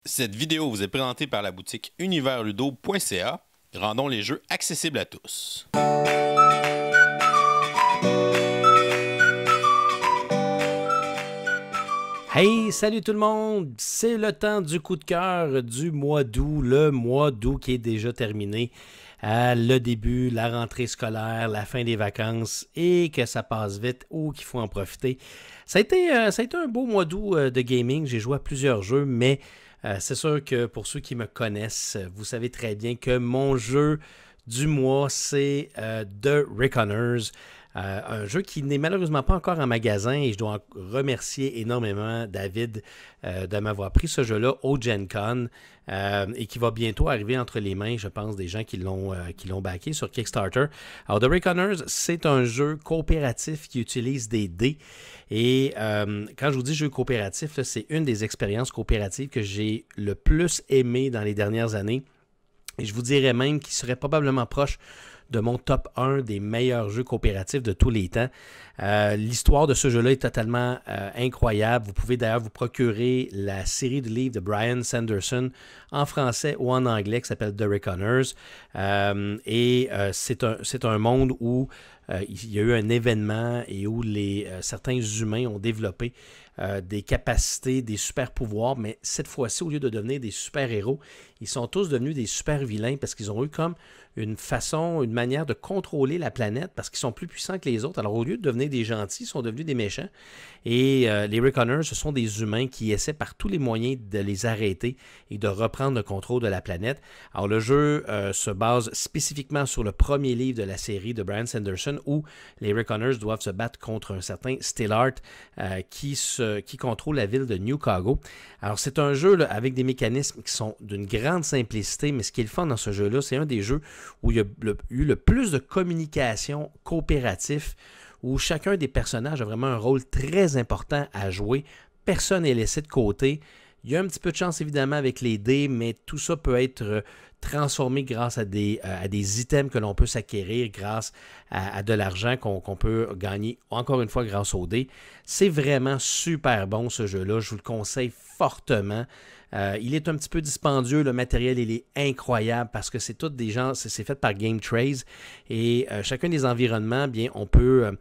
Cette vidéo vous est présentée par la boutique universludo.ca. Rendons les jeux accessibles à tous. Hey, salut tout le monde! C'est le temps du coup de cœur du mois d'août, le mois d'août qui est déjà terminé. Le début, la rentrée scolaire, la fin des vacances et que ça passe vite ou qu'il faut en profiter. Ça a été un beau mois d'août de gaming. J'ai joué à plusieurs jeux, mais c'est sûr que pour ceux qui me connaissent, vous savez très bien que mon jeu du mois, c'est The Reckoners. Un jeu qui n'est malheureusement pas encore en magasin et je dois remercier énormément David de m'avoir pris ce jeu-là au Gen Con et qui va bientôt arriver entre les mains, je pense, des gens qui l'ont backé sur Kickstarter. Alors, The Reckoners, c'est un jeu coopératif qui utilise des dés et quand je vous dis jeu coopératif, c'est une des expériences coopératives que j'ai le plus aimé dans les dernières années et je vous dirais même qu'il serait probablement proche de mon top 1 des meilleurs jeux coopératifs de tous les temps. L'histoire de ce jeu-là est totalement incroyable. Vous pouvez d'ailleurs vous procurer la série de livres de Brian Sanderson en français ou en anglais qui s'appelle The Reckoners. C'est un monde où il y a eu un événement et où certains humains ont développé des capacités, des super pouvoirs, mais cette fois-ci, au lieu de devenir des super-héros, ils sont tous devenus des super-vilains parce qu'ils ont eu comme une manière de contrôler la planète parce qu'ils sont plus puissants que les autres. Alors, au lieu de devenir des gentils, ils sont devenus des méchants. Et les Reckoners, ce sont des humains qui essaient par tous les moyens de les arrêter et de reprendre le contrôle de la planète. Alors, le jeu se base spécifiquement sur le premier livre de la série de Brian Sanderson où les Reckoners doivent se battre contre un certain Stillheart qui contrôle la ville de New Chicago. Alors, c'est un jeu là, avec des mécanismes qui sont d'une grande simplicité, mais ce qui est le fun dans ce jeu-là, c'est un des jeux où il y a eu le plus de communication coopérative, où chacun des personnages a vraiment un rôle très important à jouer. Personne n'est laissé de côté. Il y a un petit peu de chance évidemment avec les dés, mais tout ça peut être transformé grâce à des items que l'on peut s'acquérir, grâce à de l'argent qu'on peut gagner, encore une fois, grâce aux dés. C'est vraiment super bon ce jeu-là, je vous le conseille fortement. Il est un petit peu dispendieux, le matériel il est incroyable parce que c'est tout des gens, c'est fait par Game Trace et chacun des environnements, bien on peut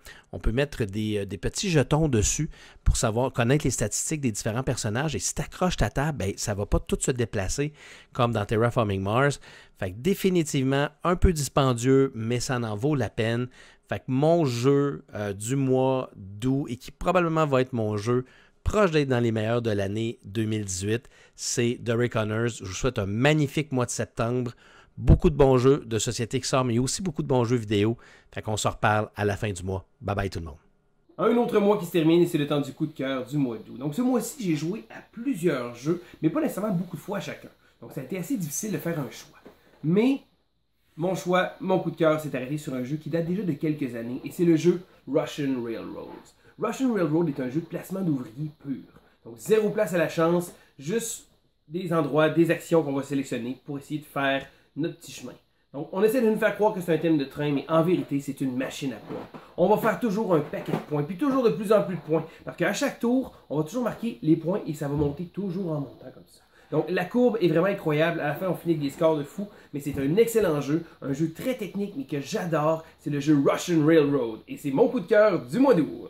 mettre des petits jetons dessus pour savoir connaître les statistiques des différents personnages et si tu accroches ta table, ben, ça ne va pas tout se déplacer comme dans Terraforming Mars. Fait que définitivement un peu dispendieux, mais ça en vaut la peine. Fait que mon jeu du mois d'août et qui probablement va être mon jeu proche d'être dans les meilleurs de l'année 2018, c'est The Reckoners. Je vous souhaite un magnifique mois de septembre. Beaucoup de bons jeux de société qui sortent, mais aussi beaucoup de bons jeux vidéo. Fait qu'on se reparle à la fin du mois. Bye bye tout le monde. Un autre mois qui se termine et c'est le temps du coup de cœur du mois d'août. Donc ce mois-ci, j'ai joué à plusieurs jeux, mais pas nécessairement beaucoup de fois chacun. Donc ça a été assez difficile de faire un choix. Mais mon choix, mon coup de cœur s'est arrêté sur un jeu qui date déjà de quelques années et c'est le jeu Russian Railroads. Russian Railroad est un jeu de placement d'ouvriers pur. Donc zéro place à la chance, juste des endroits, des actions qu'on va sélectionner pour essayer de faire notre petit chemin. Donc on essaie de nous faire croire que c'est un thème de train, mais en vérité c'est une machine à points. On va faire toujours un paquet de points, puis toujours de plus en plus de points. Parce qu'à chaque tour, on va toujours marquer les points et ça va monter toujours en montant comme ça. Donc la courbe est vraiment incroyable. À la fin, on finit avec des scores de fou. Mais c'est un excellent jeu. Un jeu très technique, mais que j'adore. C'est le jeu Russian Railroad. Et c'est mon coup de cœur du mois d'août.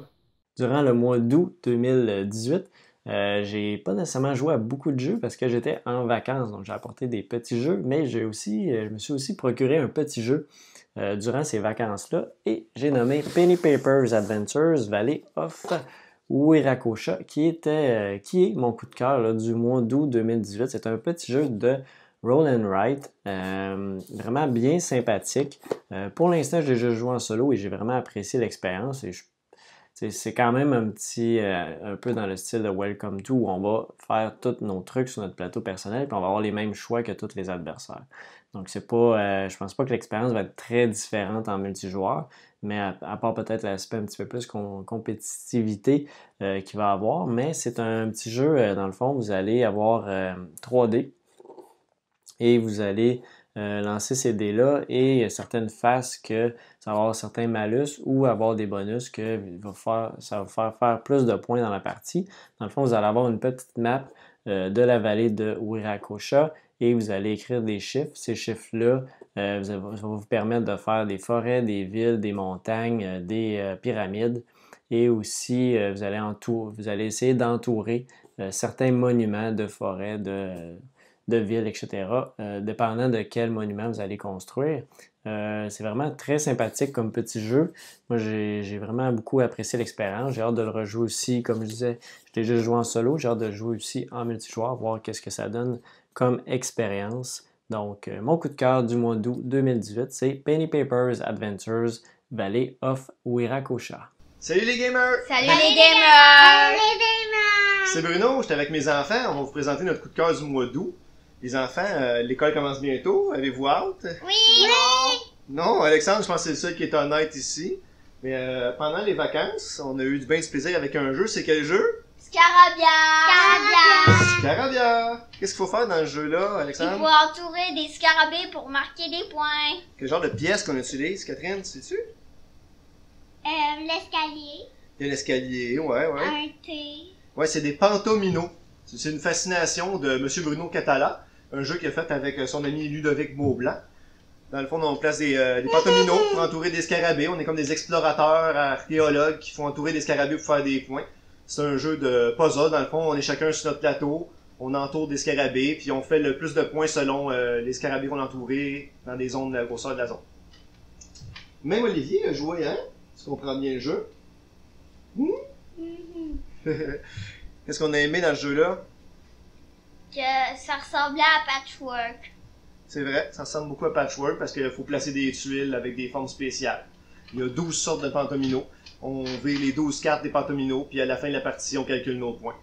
Durant le mois d'août 2018, j'ai pas nécessairement joué à beaucoup de jeux parce que j'étais en vacances. Donc j'ai apporté des petits jeux, mais je me suis aussi procuré un petit jeu durant ces vacances-là. Et j'ai nommé Penny Papers Adventures Valley of Wiracocha, qui est mon coup de cœur là, du mois d'août 2018. C'est un petit jeu de roll and write, vraiment bien sympathique. Pour l'instant, j'ai déjà joué en solo et j'ai vraiment apprécié l'expérience. C'est quand même un peu dans le style de Welcome to où on va faire tous nos trucs sur notre plateau personnel puis on va avoir les mêmes choix que tous les adversaires. Donc c'est pas, je pense pas que l'expérience va être très différente en multijoueur, mais à part peut-être l'aspect un petit peu plus compétitivité qu'il va avoir, mais c'est un petit jeu, dans le fond, vous allez avoir 3D et vous allez lancer ces dés-là et il y a certaines faces que ça va avoir certains malus ou avoir des bonus que ça va faire plus de points dans la partie. Dans le fond, vous allez avoir une petite map de la vallée de Wiracocha et vous allez écrire des chiffres. Ces chiffres-là, ça va vous permettre de faire des forêts, des villes, des montagnes, des pyramides et aussi vous allez essayer d'entourer certains monuments de forêts, de villes, etc., dépendant de quel monument vous allez construire. C'est vraiment très sympathique comme petit jeu. Moi, j'ai vraiment beaucoup apprécié l'expérience. J'ai hâte de le rejouer aussi. Comme je disais, j'ai déjà joué en solo. J'ai hâte de le jouer aussi en multijoueur, voir qu'est-ce que ça donne comme expérience. Donc, mon coup de cœur du mois d'août 2018, c'est Penny Papers Adventures Valley of Wiracocha. Salut les gamers! Salut les gamers! C'est Bruno, j'étais avec mes enfants. On va vous présenter notre coup de cœur du mois d'août. Les enfants, l'école commence bientôt. Avez-vous hâte? Oui! Non, Alexandre, je pense que c'est le seul qui est honnête ici. Mais pendant les vacances, on a eu du bien du plaisir avec un jeu. C'est quel jeu? Scarabia! Scarabia! Qu'est-ce qu'il faut faire dans ce jeu-là, Il Alexandre? faut entourer des scarabées pour marquer des points. Quel genre de pièces qu'on utilise, Catherine, sais-tu? L'escalier, Il y a l'escalier, ouais. un T. Ouais, c'est des pantominos. C'est une fascination de M. Bruno Catala, un jeu qu'il a fait avec son ami Ludovic Beaublanc. Dans le fond, on place des pantominos pour entourer des scarabées. On est comme des explorateurs, archéologues qui font entourer des scarabées pour faire des points. C'est un jeu de puzzle. Dans le fond, on est chacun sur notre plateau. On entoure des scarabées, puis on fait le plus de points selon les scarabées qu'on a entourés dans des zones de la grosseur de la zone. Même Olivier a joué, hein? Tu comprends bien le jeu? Qu'est-ce qu'on a aimé dans ce jeu-là? Que ça ressemblait à Patchwork. C'est vrai, ça ressemble beaucoup à Patchwork parce qu'il faut placer des tuiles avec des formes spéciales. Il y a 12 sortes de pantominos. On vire les 12 cartes des pantominos, puis à la fin de la partie, on calcule nos points.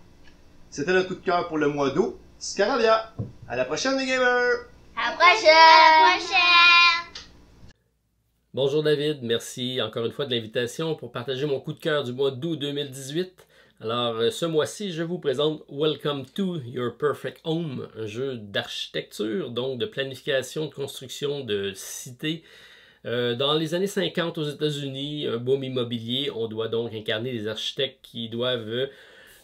C'était notre coup de cœur pour le mois d'août. Scarabia! À la prochaine, les gamers! À la prochaine! Bonjour David, merci encore une fois de l'invitation pour partager mon coup de cœur du mois d'août 2018. Alors, ce mois-ci, je vous présente Welcome to Your Perfect Home, un jeu d'architecture, donc de planification, de construction de cités. Dans les années 50 aux États-Unis, un boom immobilier, on doit donc incarner des architectes qui doivent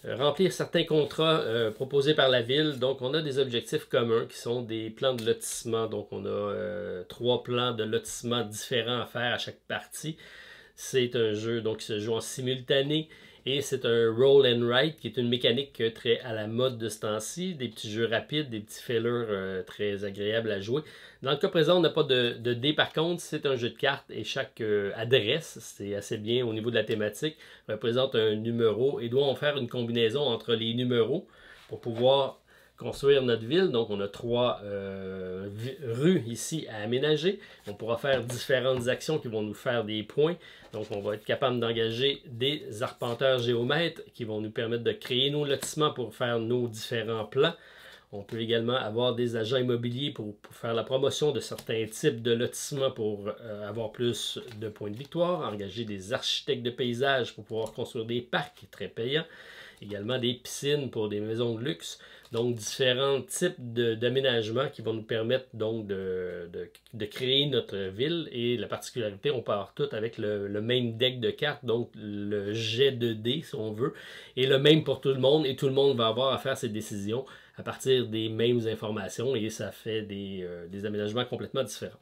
remplir certains contrats proposés par la ville. Donc, on a des objectifs communs qui sont des plans de lotissement. Donc, on a 3 plans de lotissement différents à faire à chaque partie. C'est un jeu donc, qui se joue en simultané. Et c'est un roll and write qui est une mécanique très à la mode de ce temps-ci. Des petits jeux rapides, des petits fillers très agréables à jouer. Dans le cas présent, on n'a pas de dés par contre. C'est un jeu de cartes et chaque adresse, c'est assez bien au niveau de la thématique, représente un numéro et doit en faire une combinaison entre les numéros pour pouvoir construire notre ville. Donc, on a 3 rues ici à aménager. On pourra faire différentes actions qui vont nous faire des points. Donc, on va être capable d'engager des arpenteurs géomètres qui vont nous permettre de créer nos lotissements pour faire nos différents plans. On peut également avoir des agents immobiliers pour faire la promotion de certains types de lotissements pour avoir plus de points de victoire. Engager des architectes de paysage pour pouvoir construire des parcs très payants. Également des piscines pour des maisons de luxe. Donc, différents types d'aménagements qui vont nous permettre donc de créer notre ville. Et la particularité, on part tout avec le même deck de cartes, donc le jet de dés, si on veut, et le même pour tout le monde. Et tout le monde va avoir à faire ses décisions à partir des mêmes informations. Et ça fait des aménagements complètement différents.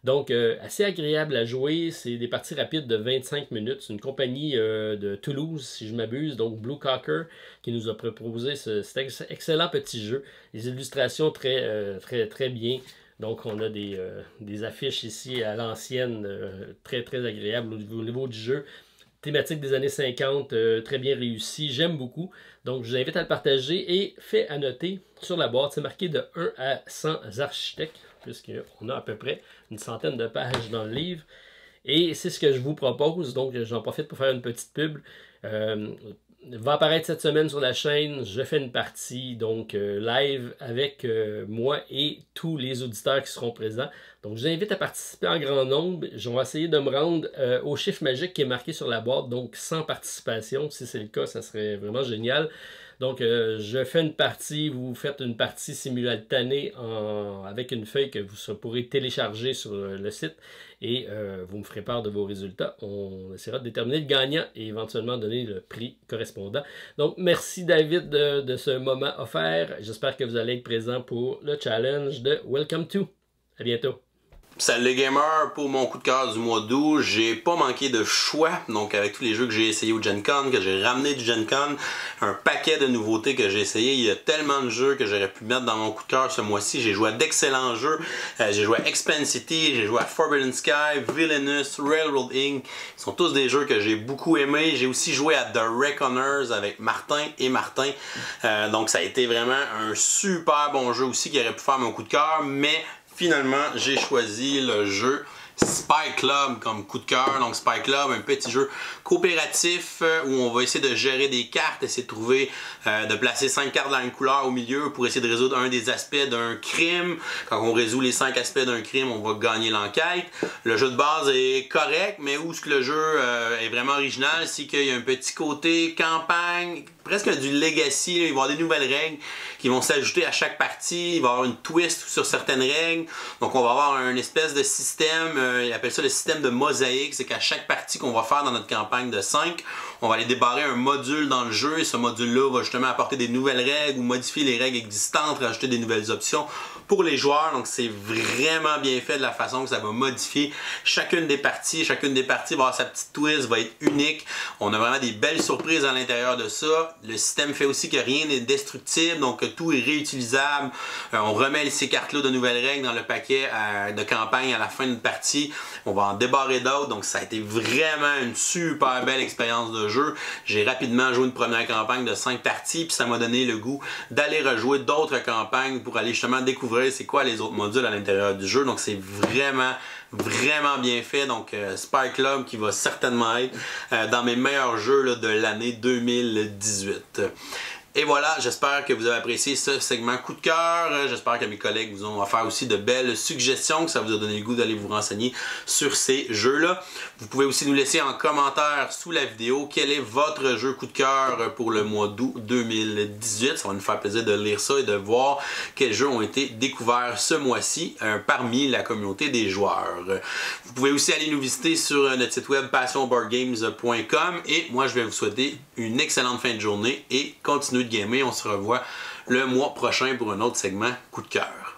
Donc, assez agréable à jouer. C'est des parties rapides de 25 minutes. C'est une compagnie de Toulouse, si je m'abuse, donc Blue Cocker, qui nous a proposé cet excellent petit jeu. Les illustrations très bien. Donc, on a des affiches ici à l'ancienne, très agréables au niveau du jeu. Thématique des années 50, très bien réussi. J'aime beaucoup. Donc, je vous invite à le partager et fait à noter sur la boîte. C'est marqué de 1 à 100 architectes, puisqu'on a à peu près une centaine de pages dans le livre. Et c'est ce que je vous propose. Donc, j'en profite pour faire une petite pub. Va apparaître cette semaine sur la chaîne. Je fais une partie donc live avec moi et tous les auditeurs qui seront présents. Donc, je vous invite à participer en grand nombre. Je vais essayer de me rendre au chiffre magique qui est marqué sur la boîte. Donc, 100 participations. Si c'est le cas, ça serait vraiment génial. Donc, je fais une partie, vous faites une partie simultanée avec une feuille que vous pourrez télécharger sur le site et vous me ferez part de vos résultats. On essaiera de déterminer le gagnant et éventuellement donner le prix correspondant. Donc, merci David de ce moment offert. J'espère que vous allez être présent pour le challenge de Welcome to. À bientôt. Salut les gamers, pour mon coup de cœur du mois d'août, j'ai pas manqué de choix, donc avec tous les jeux que j'ai essayé au Gen Con, que j'ai ramené du Gen Con, un paquet de nouveautés que j'ai essayé, il y a tellement de jeux que j'aurais pu mettre dans mon coup de cœur ce mois-ci, j'ai joué à d'excellents jeux, j'ai joué à Expand City, j'ai joué à Forbidden Sky, Villainous, Railroad Inc, ils sont tous des jeux que j'ai beaucoup aimés, j'ai aussi joué à The Reckoners avec Martin et Martin, donc ça a été vraiment un super bon jeu aussi qui aurait pu faire mon coup de cœur, mais finalement, j'ai choisi le jeu Spy Club comme coup de cœur. Donc Spy Club, un petit jeu coopératif où on va essayer de gérer des cartes, essayer de trouver, de placer 5 cartes dans une couleur au milieu pour essayer de résoudre un des aspects d'un crime. Quand on résout les 5 aspects d'un crime, on va gagner l'enquête. Le jeu de base est correct, mais où ce que le jeu est vraiment original, c'est qu'il y a un petit côté campagne, presque du legacy, il va y avoir des nouvelles règles qui vont s'ajouter à chaque partie, il va y avoir une twist sur certaines règles, donc on va avoir un espèce de système, il appelle ça le système de mosaïque, c'est qu'à chaque partie qu'on va faire dans notre campagne de 5, on va aller débarrer un module dans le jeu et ce module-là va justement apporter des nouvelles règles ou modifier les règles existantes, rajouter des nouvelles options pour les joueurs, donc c'est vraiment bien fait de la façon que ça va modifier chacune des parties va avoir sa petite twist, va être unique, on a vraiment des belles surprises à l'intérieur de ça. Le système fait aussi que rien n'est destructible, donc tout est réutilisable, on remet ces cartes-là de nouvelles règles dans le paquet de campagne à la fin d'une partie, on va en débarrer d'autres, donc ça a été vraiment une super belle expérience de jeu. J'ai rapidement joué une première campagne de 5 parties, puis ça m'a donné le goût d'aller rejouer d'autres campagnes pour aller justement découvrir c'est quoi les autres modules à l'intérieur du jeu, donc c'est vraiment bien fait, donc Spy Club qui va certainement être dans mes meilleurs jeux là, de l'année 2018. Et voilà, j'espère que vous avez apprécié ce segment coup de cœur. J'espère que mes collègues vous ont offert aussi de belles suggestions, que ça vous a donné le goût d'aller vous renseigner sur ces jeux-là. Vous pouvez aussi nous laisser en commentaire sous la vidéo quel est votre jeu coup de cœur pour le mois d'août 2018. Ça va nous faire plaisir de lire ça et de voir quels jeux ont été découverts ce mois-ci parmi la communauté des joueurs. Vous pouvez aussi aller nous visiter sur notre site web passionboardgames.com et moi je vais vous souhaiter une excellente fin de journée et continuez de gamer. On se revoit le mois prochain pour un autre segment coup de cœur.